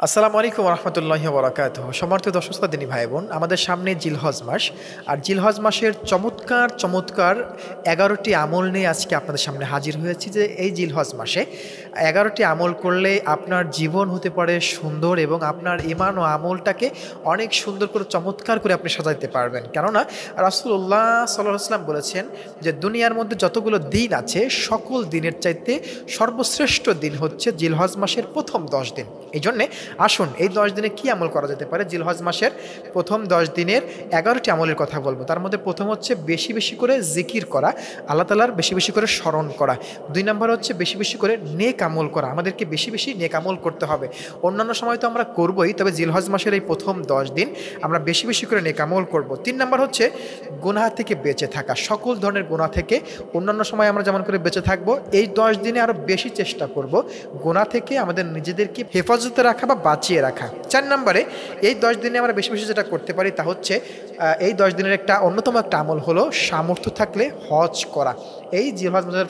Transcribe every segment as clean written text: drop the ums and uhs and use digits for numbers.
আসসালামু আলাইকুম রহমতুল্লাহি ওবরাকাতুহ। সম্মানিত দর্শক শ্রোতা দিনী ভাই বোন, আমাদের সামনে জিলহজ মাস। আর জিলহজ মাসের চমৎকার চমৎকার 11টি আমল নিয়ে আজকে আপনাদের সামনে হাজির হয়েছি। যে এই জিলহজ মাসে 11টি আমল করলে আপনার জীবন হতে পারে সুন্দর, এবং আপনার ঈমান ও আমলটাকে অনেক সুন্দর করে চমৎকার করে আপনি সাজাইতে পারবেন। কেননা রাসূলুল্লাহ সাল্লাল্লাহু আলাইহি ওয়াসাল্লাম বলেছেন যে দুনিয়ার মধ্যে যতগুলো দিন আছে সকল দিনের চাইতে সর্বশ্রেষ্ঠ দিন হচ্ছে জিলহজ মাসের প্রথম 10 দিন। এই জন্যে আসুন এই 10 দিনে কি আমল করা যেতে পারে। জিলহজ মাসের প্রথম 10 দিনের 11টি আমলের কথা বলবো। তার মধ্যে প্রথম হচ্ছে বেশি বেশি করে জিকির করা, আল্লাহ তাআলার বেশি বেশি করে স্মরণ করা। 2 নম্বর হচ্ছে বেশি বেশি করে নেক আমল করা। আমাদেরকে বেশি বেশি নেক আমল করতে হবে। অন্যান্য সময় তো আমরা করবই, তবে জিলহজ মাসের এই প্রথম 10 দিন আমরা বেশি বেশি করে নেক আমল করব। 3 নম্বর হচ্ছে গুনাহ থেকে বেঁচে থাকা, সকল ধরনের গুনাহ থেকে। অন্যান্য সময় আমরা যেমন করে বেঁচে থাকবো, এই 10 দিনে আরও বেশি চেষ্টা করব গুনাহ থেকে আমাদের নিজেদেরকে হেফাজতে রাখা বা বাঁচিয়ে রাখা। 4 নম্বরে এই 10 দিনে আমরা বেশি বেশি যেটা করতে পারি তা হচ্ছে এই 10 দিনের অন্যতম একটা আমল হলো সামর্থ্য থাকলে হজ করা। এই জিলহজ মাসের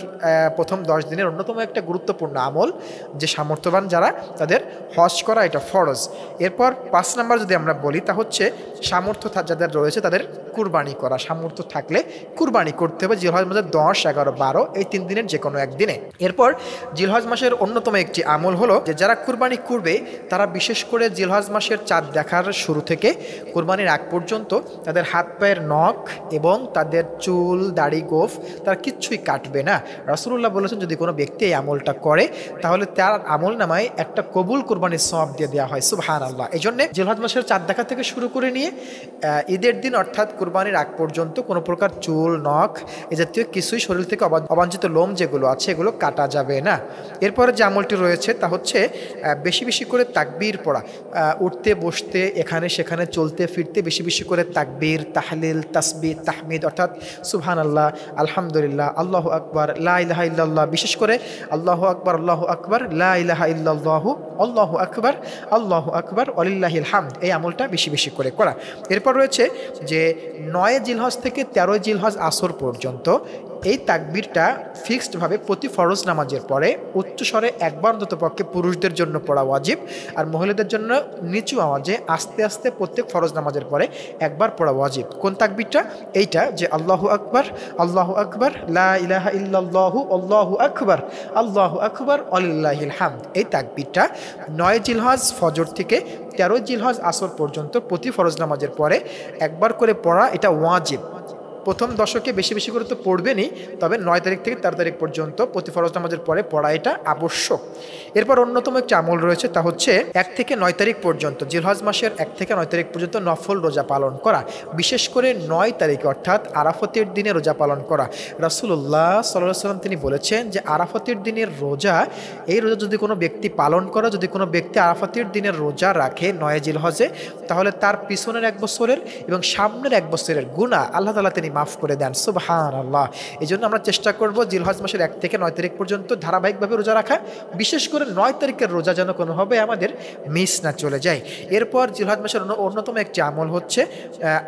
প্রথম 10 দিনের অন্যতম একটা গুরুত্বপূর্ণ আমল, যে সামর্থ্যবান যারা তাদের হজ করা এটা ফরজ। এরপর 5 নম্বর যদি আমরা বলি তা হচ্ছে সামর্থ্য যাদের রয়েছে তাদের কুরবানি করা। সামর্থ্য থাকলে কুরবানি করতে হবে জিলহজ মাসের 10, 11, 12 এই 3 দিনের যে কোনো একদিনে। এরপর জিলহজ মাসের অন্যতম একটি আমল হলো যে যারা কুরবানি করবে তারা বিশেষ করে জিলহজ মাসের চাঁদ দেখার শুরু থেকে কুরবানির আগ পর্যন্ত তাদের হাত পায়ের নখ এবং তাদের চুল দাড়ি গোঁফ তারা কিচ্ছুই কাটবে না। রাসূলুল্লাহ বলেছেন যদি কোনো ব্যক্তি এই আমলটা করে তাহলে তার আমল নামায় একটা কবুল কুরবানির সওয়াব দিয়ে দেওয়া হয়। সুবহানাল্লাহ। এই জন্যে জিলহজ মাসের চাঁদ দেখা থেকে শুরু করে নিয়ে ঈদের দিন অর্থাৎ কুরবানির আগ পর্যন্ত কোনো প্রকার চুল নখ এ জাতীয় কিছুই শরীর থেকে অবাঞ্ছিত লোম যেগুলো আছে এগুলো কাটা যাবে না। এরপরে যে আমলটি রয়েছে তা হচ্ছে বেশি বেশি করে তাকবীর পড়া। উঠতে বসতে এখানে সেখানে চলতে ফিরতে বেশি বেশি করে তাকবীর, তাহলিল, তাসবিহ, তাহমিদ অর্থাৎ সুবহানাল্লাহ, আলহামদুলিল্লাহ, আল্লাহু আকবার, লা ইলাহা ইল্লাল্লাহ, বিশেষ করে আল্লাহু আকবার, লা ইলাহা ইল্লাল্লাহু, আল্লাহু আকবার ওয়ালিল্লাহিল হামদ, এই আমলটা বেশি বেশি করে করা। এরপর রয়েছে যে 9 জিলহজ থেকে 13 জিলহজ আসর পর্যন্ত এই তাকবীরটা ফিক্সডভাবে প্রতি ফরজ নামাজের পরে উচ্চস্বরে একবার অন্ততপক্ষে পুরুষদের জন্য পড়া ওয়াজিব, আর মহিলাদের জন্য নিচু আওয়াজে আস্তে আস্তে প্রত্যেক ফরজ নামাজের পরে একবার পড়া ওয়াজিব। কোন তাকবীরটা? এইটা যে আল্লাহু আকবার, লা ইলাহা ইল্লাল্লাহু, আল্লাহু আকবার ওয়ালিল্লাহিল হামদ। এই তাকবীরটা 9 জিলহজ ফজর থেকে 13 জিলহজ আসর পর্যন্ত প্রতি ফরজ নামাজের পরে একবার করে পড়া এটা ওয়াজিব। প্রথম দশকে বেশি বেশি করে তো পড়বেনই, তবে 9 তারিখ থেকে 13 তারিখ পর্যন্ত প্রতি ফরজ নামাজের পরে পড়া এটা আবশ্যক। এরপর অন্যতম একটি আমল রয়েছে তা হচ্ছে 1 থেকে 9 তারিখ পর্যন্ত জিলহজ মাসের 1 থেকে 9 তারিখ পর্যন্ত নফল রোজা পালন করা। বিশেষ করে 9 তারিখে অর্থাৎ আরাফাতের দিনে রোজা পালন করা। রাসূলুল্লাহ সাল্লাল্লাহু আলাইহি ওয়াসাল্লাম তিনি বলেছেন যে আরাফাতের দিনের রোজা, এই রোজা যদি কোনো ব্যক্তি পালন করে, যদি কোনো ব্যক্তি আরাফাতের দিনের রোজা রাখে 9 জিলহজে, তাহলে তার পিছনের 1 বছরের এবং সামনের 1 বছরের গুনাহ আল্লাহ তাআলা তিনি মাফ করে দেন। সুবহানাল্লাহ। এই জন্য আমরা চেষ্টা করব জিলহজ মাসের 1 থেকে 9 তারিখ পর্যন্ত ধারাবাহিকভাবে রোজা রাখা। বিশেষ করে 9 তারিখের রোজা যেন কোনোভাবে আমাদের মিস না চলে যায়। এরপর জিলহজ মাসের অন্যতম একটি আমল হচ্ছে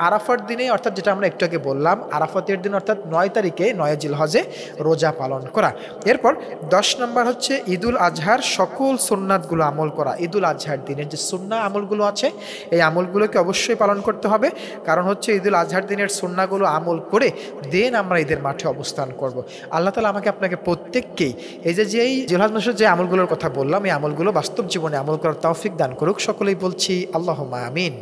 আরাফার দিনে, অর্থাৎ যেটা আমরা একটু আগে বললাম আরাফাতের দিন অর্থাৎ 9 তারিখে 9 জিলহজে রোজা পালন করা। এরপর 10 নম্বর হচ্ছে ঈদুল আজহার সকল সুন্নাতগুলো আমল করা। ঈদুল আজহার দিনের যে সুন্নাহ আমলগুলো আছে এই আমলগুলোকে অবশ্যই পালন করতে হবে, কারণ হচ্ছে ঈদুল আজহার দিনের সুন্নাহগুলো আমল করে দেন আমরা ঈদের মাঠে অবস্থান করব। আল্লাহ তাআলা আমাকে আপনাকে প্রত্যেককেই এই জিলহজ মাসের যে আমলগুলোর কথা বললাম এই আমলগুলো বাস্তব জীবনে আমল করার তৌফিক দান করুক। সকলেই বলছি আল্লাহুম্মা আমিন।